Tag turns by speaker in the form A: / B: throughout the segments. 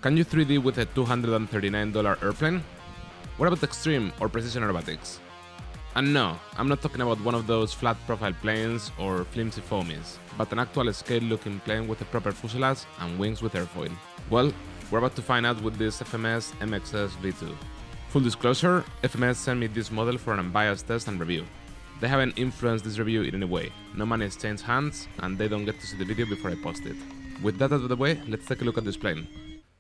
A: Can you 3D with a $239 airplane? What about extreme or precision aerobatics? And no, I'm not talking about one of those flat profile planes or flimsy foamies, but an actual scale looking plane with a proper fuselage and wings with airfoil. Well, we're about to find out with this FMS MXS V2. Full disclosure, FMS sent me this model for an unbiased test and review. They haven't influenced this review in any way, no money has changed hands, and they don't get to see the video before I post it. With that out of the way, let's take a look at this plane.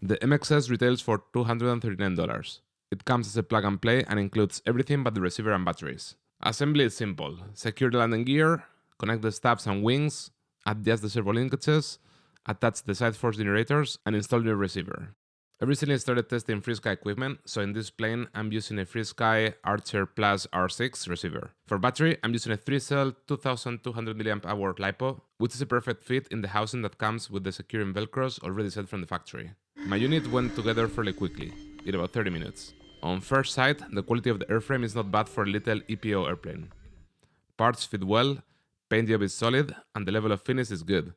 A: The MXS retails for $239. It comes as a plug and play and includes everything but the receiver and batteries. Assembly is simple: secure the landing gear, connect the stabs and wings, adjust the servo linkages, attach the side force generators, and install your receiver. I recently started testing FreeSky equipment, so in this plane I'm using a FreeSky Archer Plus R6 receiver. For battery, I'm using a 3-cell 2200 mAh LiPo, which is a perfect fit in the housing that comes with the securing velcros already set from the factory. My unit went together fairly quickly, in about 30 minutes. On first sight, the quality of the airframe is not bad for a little EPO airplane. Parts fit well, paint job is solid, and the level of finish is good.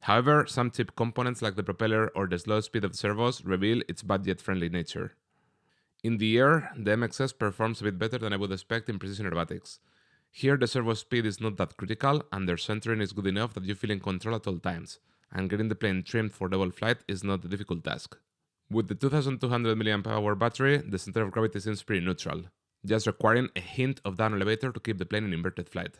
A: However, some cheap components like the propeller or the slow speed of the servos reveal its budget-friendly nature. In the air, the MXS performs a bit better than I would expect in precision aerobatics. Here the servo speed is not that critical and their centering is good enough that you feel in control at all times, and getting the plane trimmed for double flight is not a difficult task. With the 2200 mAh battery, the center of gravity seems pretty neutral, just requiring a hint of down elevator to keep the plane in inverted flight.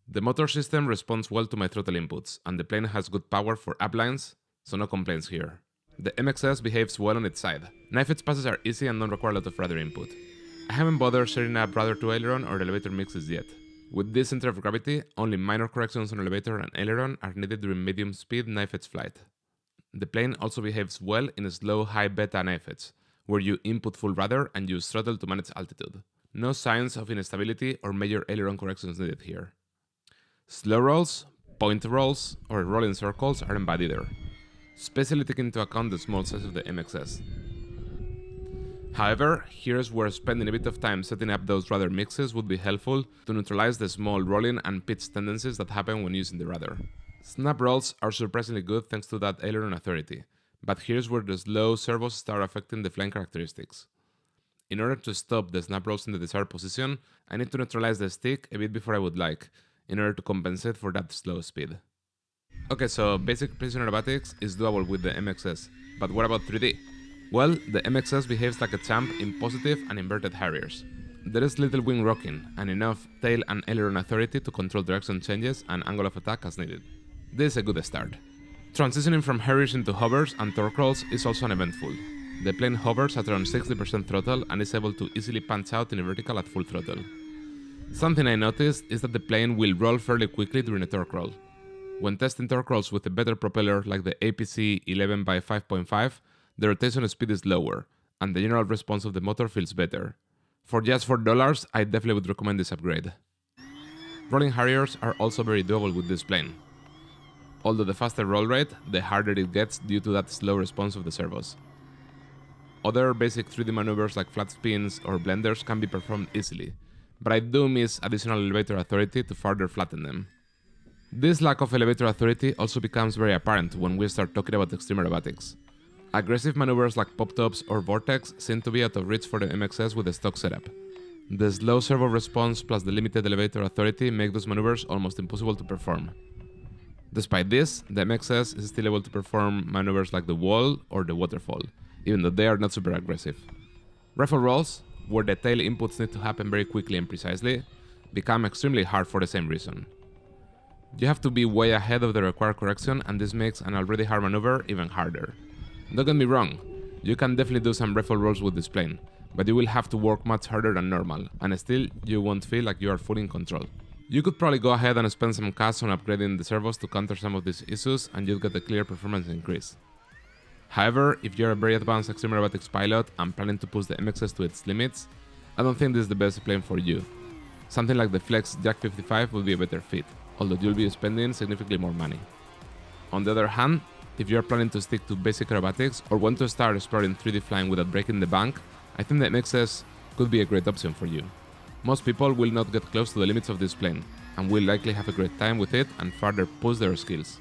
A: The motor system responds well to my throttle inputs, and the plane has good power for uplines, so no complaints here. The MXS behaves well on its side. Knife edge passes are easy and don't require a lot of rudder input. I haven't bothered setting up rudder to aileron or elevator mixes yet. With this center of gravity, only minor corrections on elevator and aileron are needed during medium speed knife edge flight. The plane also behaves well in a slow high beta knife edge, where you input full rudder and use throttle to manage altitude. No signs of instability or major aileron corrections needed here. Slow rolls, point rolls, or rolling circles aren't bad either, especially taking into account the small size of the MXS. However, here's where spending a bit of time setting up those rudder mixes would be helpful to neutralize the small rolling and pitch tendencies that happen when using the rudder. Snap rolls are surprisingly good thanks to that aileron authority, but here's where the slow servos start affecting the flying characteristics. In order to stop the snap rolls in the desired position, I need to neutralize the stick a bit before I would like, in order to compensate for that slow speed. Okay, so basic precision aerobatics is doable with the MXS, but what about 3D? Well, the MXS behaves like a champ in positive and inverted Harriers. There is little wing rocking, and enough tail and aileron authority to control direction changes and angle of attack as needed. This is a good start. Transitioning from Harriers into hovers and torque rolls is also uneventful. The plane hovers at around 60% throttle and is able to easily punch out in a vertical at full throttle. Something I noticed is that the plane will roll fairly quickly during a torque roll. When testing torque rolls with a better propeller like the APC 11x5.5, the rotation speed is lower, and the general response of the motor feels better. For just $4, I definitely would recommend this upgrade. Rolling Harriers are also very doable with this plane. Although the faster roll rate, the harder it gets due to that slow response of the servos. Other basic 3D maneuvers like flat spins or blenders can be performed easily, but I do miss additional elevator authority to further flatten them. This lack of elevator authority also becomes very apparent when we start talking about extreme aerobatics. Aggressive maneuvers like pop-tops or vortex seem to be out of reach for the MXS with the stock setup. The slow servo response plus the limited elevator authority make those maneuvers almost impossible to perform. Despite this, the MXS is still able to perform maneuvers like the wall or the waterfall, even though they are not super aggressive. Rifle rolls, where the tail inputs need to happen very quickly and precisely, become extremely hard for the same reason. You have to be way ahead of the required correction, and this makes an already hard maneuver even harder. Don't get me wrong, you can definitely do some rifle rolls with this plane, but you will have to work much harder than normal, and still you won't feel like you are fully in control. You could probably go ahead and spend some cash on upgrading the servos to counter some of these issues, and you'll get a clear performance increase. However, if you're a very advanced extreme aerobatics pilot and planning to push the MXS to its limits, I don't think this is the best plane for you. Something like the Flex Jack 55 would be a better fit, although you'll be spending significantly more money. On the other hand, if you're planning to stick to basic aerobatics or want to start exploring 3D flying without breaking the bank, I think the MXS could be a great option for you. Most people will not get close to the limits of this plane, and will likely have a great time with it and further push their skills.